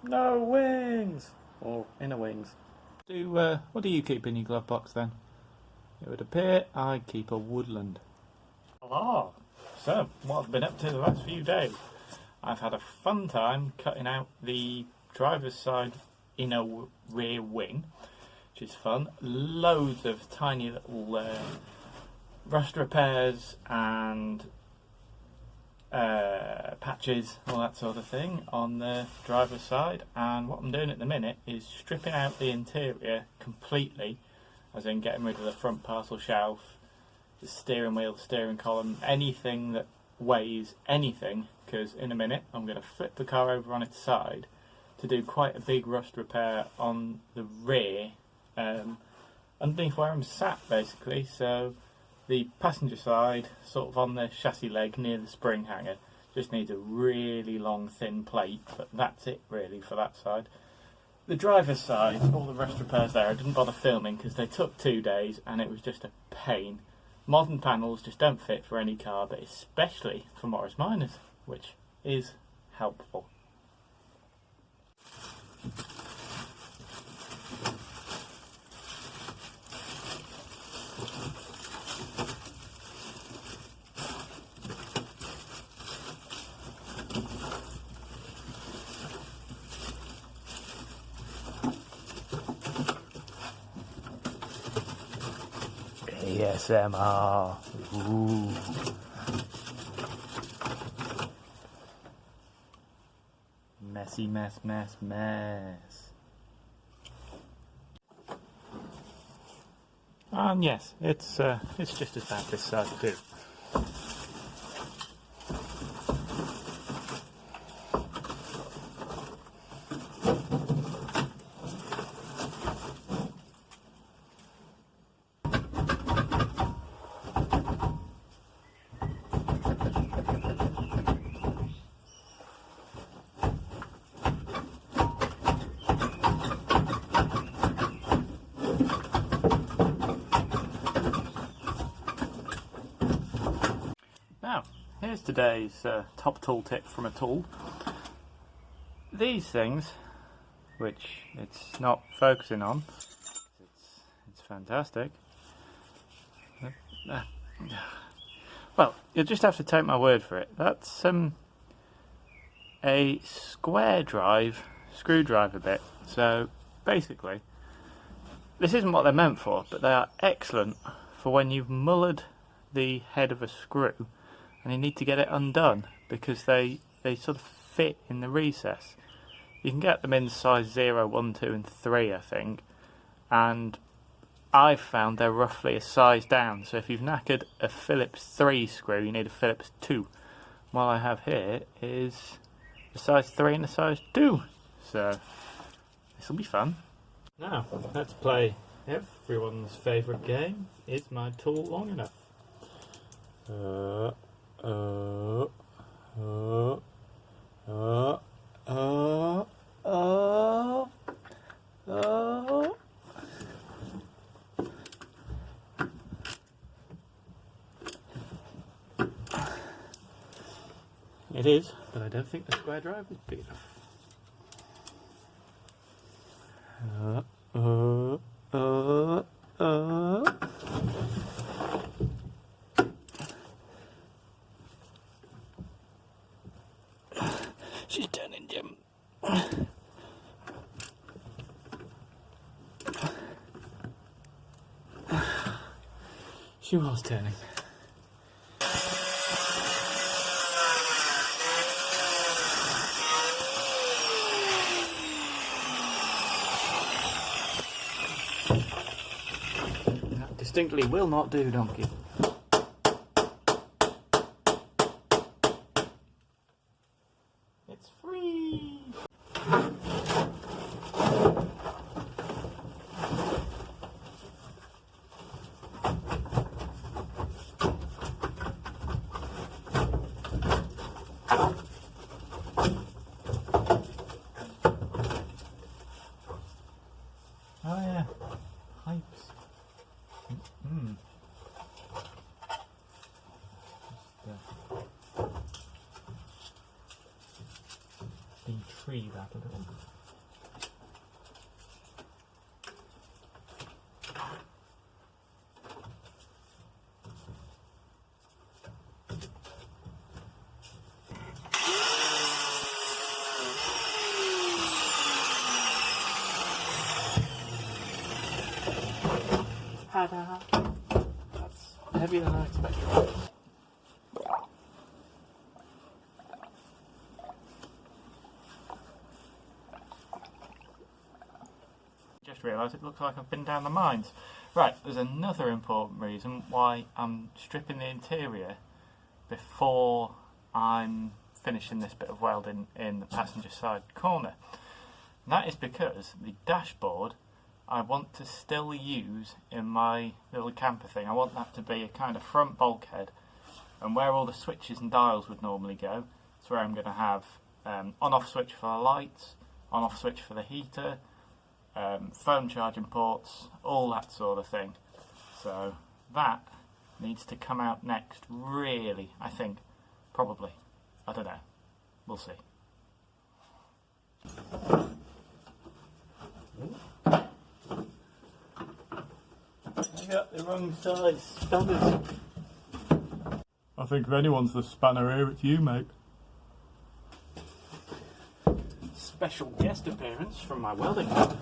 No wings! Or inner wings. What do you keep in your glove box then? It would appear I keep a woodland. Hello! So, what I've been up to the last few days? I've had a fun time cutting out the driver's side inner rear wing, which is fun. Loads of tiny little rust repairs and patches, all that sort of thing on the driver's side. And what I'm doing at the minute is stripping out the interior completely, as in getting rid of the front parcel shelf, the steering wheel, the steering column, anything that weighs anything, because in a minute I'm going to flip the car over on its side to do quite a big rust repair on the rear, underneath where I'm sat basically. So the passenger side, sort of on the chassis leg near the spring hanger, just needs a really long thin plate, but that's it really for that side. The driver's side, all the rust repairs there, I didn't bother filming because they took 2 days and it was just a pain. Modern panels just don't fit for any car, but especially for Morris Minors, which is helpful. ASMR. Ooh. Messy mess. And yes, it's just as bad this side too. Now, here's today's top tool tip from a tool. These things, which it's not focusing on, it's fantastic. Well, you'll just have to take my word for it. That's a square drive screwdriver bit. So basically, this isn't what they're meant for, but they are excellent for when you've mullered the head of a screw and you need to get it undone, because they sort of fit in the recess. You can get them in size 0, 1, 2 and 3 I think, and I've found they're roughly a size down. So if you've knackered a Phillips 3 screw, you need a Phillips 2. What I have here is a size 3 and a size 2, so this will be fun. Now let's play everyone's favourite game, Is My Tool Long Enough? It is, but I don't think the square drive is big enough. She's turning, Jim. She was turning. That distinctly will not do, donkey. It's free! Oh yeah, pipes. free that a little. Ta-da! That's heavier than I expected. Just realised it looks like I've been down the mines. Right, there's another important reason why I'm stripping the interior before I'm finishing this bit of welding in the passenger side corner. And that is because the dashboard I want to still use in my little camper thing. I want that to be a kind of front bulkhead, and where all the switches and dials would normally go, it's where I'm going to have on-off switch for the lights, on-off switch for the heater, phone charging ports, all that sort of thing. So that needs to come out next, really, I think. Probably. I don't know. We'll see. I got the wrong size spanners. I think if anyone's the spanner here, it's you, mate. Special guest appearance from my welding lab.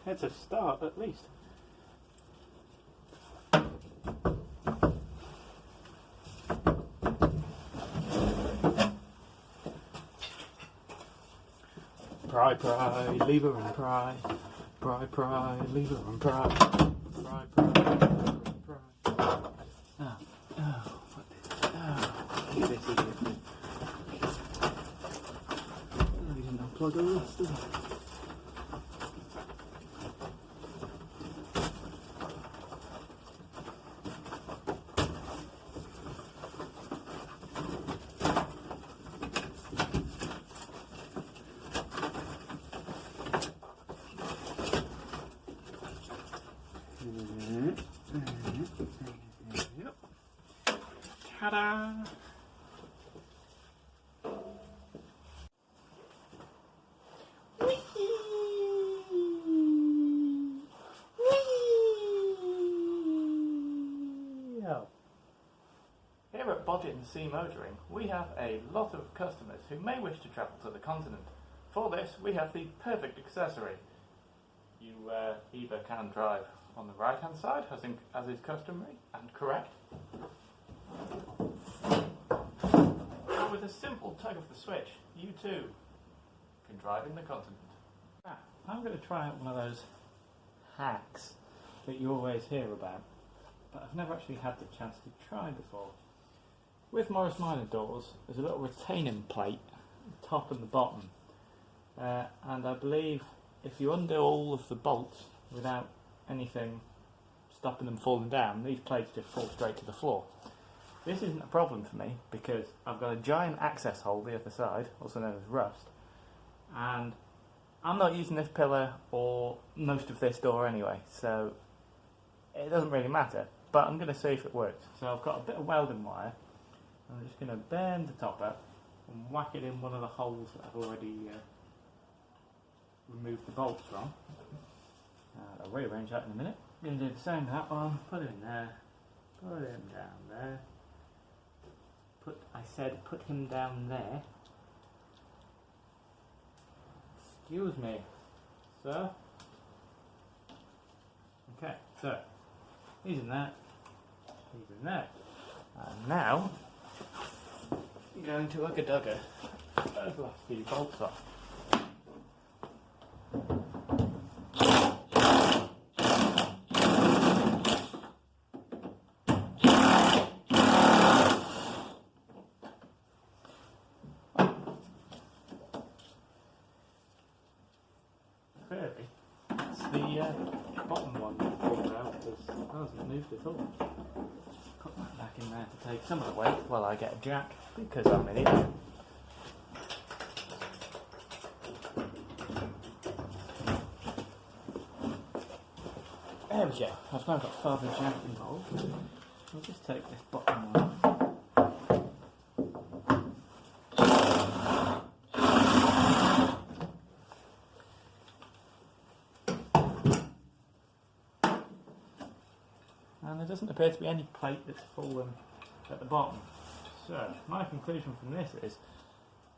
It's a start, at least. Pry, pry, lever and pry. Pry, pry, lever and pry. Pry, pry, lever and pry. Oh, what this? Oh, look at this. Oh, he didn't unplug the rust, did he? Ta-da! Here at Bodgett & Sea Motoring, we have a lot of customers who may wish to travel to the continent. For this, we have the perfect accessory. You either can drive on the right hand side, as is customary and correct, or with a simple tug of the switch, you too can drive in the continent. I'm going to try out one of those hacks that you always hear about, but I've never actually had the chance to try before. With Morris Minor doors, there's a little retaining plate at the top and the bottom, and I believe if you undo all of the bolts without anything stopping them falling down, these plates just fall straight to the floor. This isn't a problem for me because I've got a giant access hole the other side, also known as rust, and I'm not using this pillar or most of this door anyway, so it doesn't really matter, but I'm going to see if it works. So I've got a bit of welding wire. I'm just going to bend the top up and whack it in one of the holes that I've already removed the bolts from. I'll rearrange that in a minute. I'm going to do the same with that one. Put it in there. Put him down there. Put him down there. Excuse me, sir. Okay, so he's in there. He's in there. And now you're going to ugga-dugga those last few bolts off. theory, it's the bottom one that falls out because it hasn't moved at all. Put that back in there to take some of the weight while I get a jack because I'm an idiot. There we go, I've now got father jack involved. I'll just take this bottom one off. And there doesn't appear to be any plate that's fallen at the bottom. So, my conclusion from this is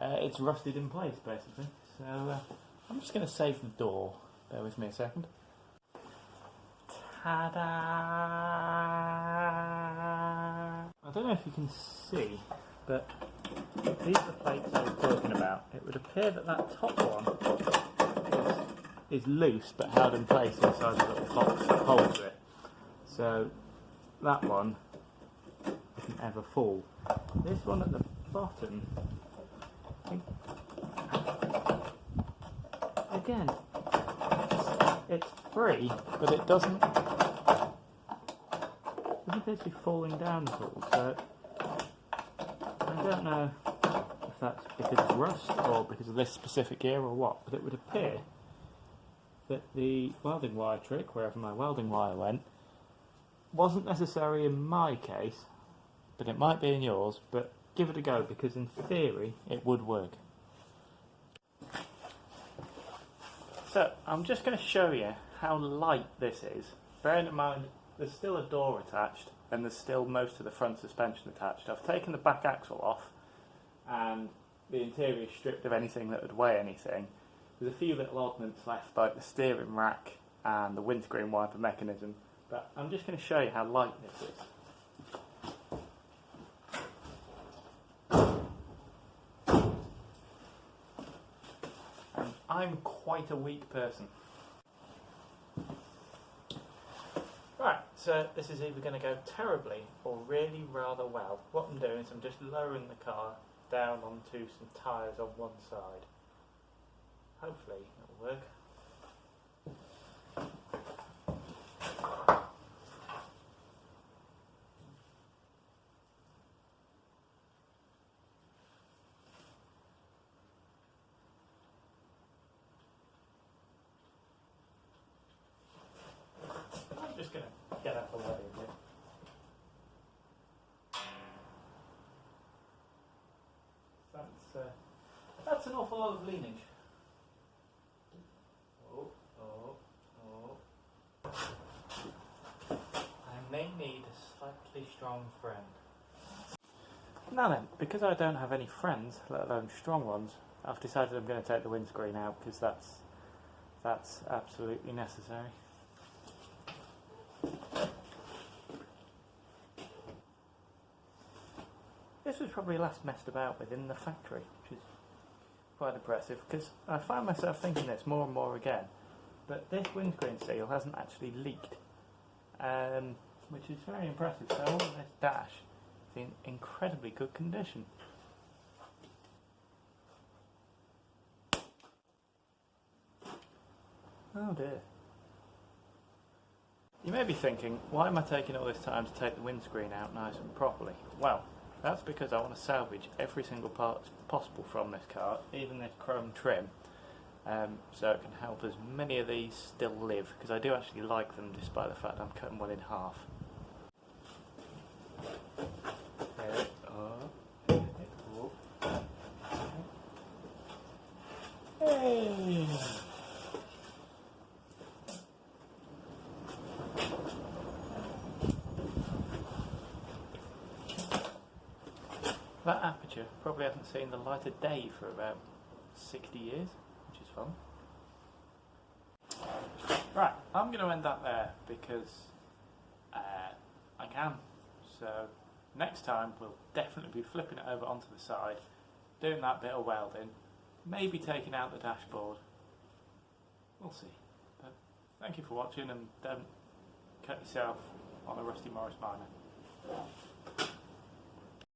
it's rusted in place basically. So, I'm just going to save the door. Bear with me a second. Ta-da! I don't know if you can see, but these are the plates I was talking about. It would appear that that top one is loose but held in place inside the little box that holds it. So that one doesn't ever fall. This one at the bottom, again, it's free, but it doesn't appear to be falling down at all. So I don't know if that's because of rust or because of this specific gear or what, but it would appear that the welding wire trick, wherever my welding wire went, wasn't necessary in my case, but it might be in yours. But give it a go, because in theory it would work. So I'm just going to show you how light this is. Bearing in mind there's still a door attached and there's still most of the front suspension attached. I've taken the back axle off and the interior is stripped of anything that would weigh anything. There's a few little oddments left, like the steering rack and the windscreen wiper mechanism, but I'm just going to show you how light this is. And I'm quite a weak person. Right, so this is either going to go terribly or really rather well. What I'm doing is I'm just lowering the car down onto some tyres on one side. Hopefully it'll work. I'm just going to get out the way a bit. That's an awful lot of leanage. I may need a slightly strong friend. Now then, because I don't have any friends, let alone strong ones, I've decided I'm going to take the windscreen out because that's absolutely necessary. This was probably last messed about with in the factory, which is quite impressive, because I find myself thinking this more and more again, but this windscreen seal hasn't actually leaked, which is very impressive. So all of this dash is in incredibly good condition. Oh dear. You may be thinking, why am I taking all this time to take the windscreen out nice and properly? Well, that's because I want to salvage every single part possible from this car, even this chrome trim, so it can help as many of these still live, because I do actually like them despite the fact I'm cutting one in half. Hey! That aperture probably hasn't seen the light of day for about 60 years, which is fun. Right, I'm going to end that there because I can. So next time we'll definitely be flipping it over onto the side, doing that bit of welding, maybe taking out the dashboard. We'll see. But thank you for watching, and don't cut yourself on a rusty Morris minor.